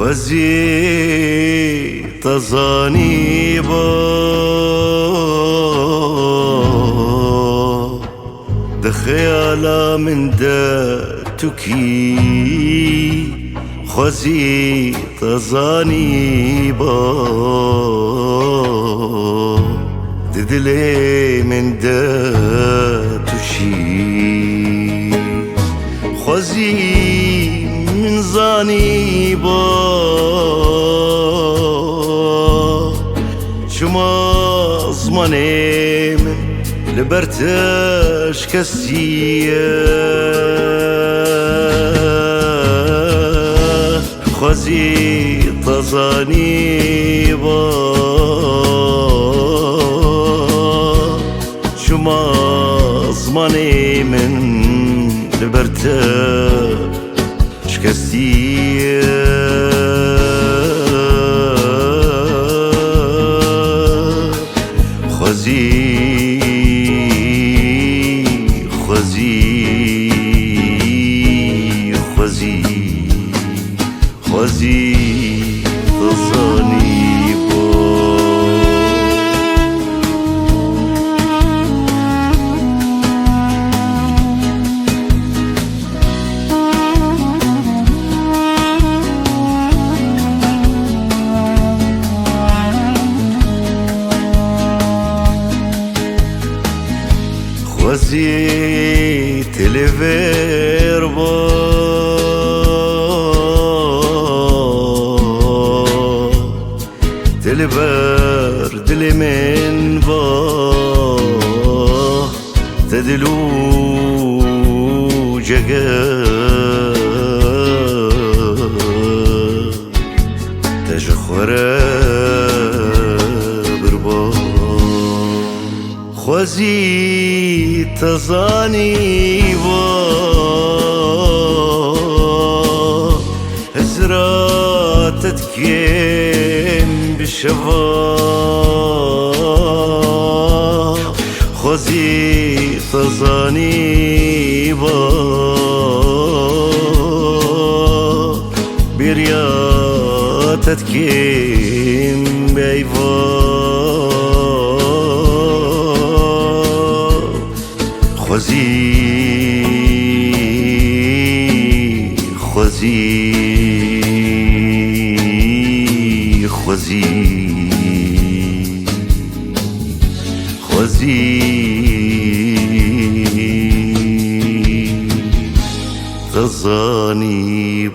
خوزي تظاني دخيالا من داتكي خوزي تظاني ددلي من داتشي خوزي من زاني شما زماني من لبرتش كسية خوزي تظاني شما زماني من لبرتش كسية خوزي تظاني خوزي تلفير تلبر دلي من تدلو جگا تجخورا بربا خوزي تظاني هزراتت كيم بشفا خوزي تظاني برياتت كيم بيفا خوزي تظاني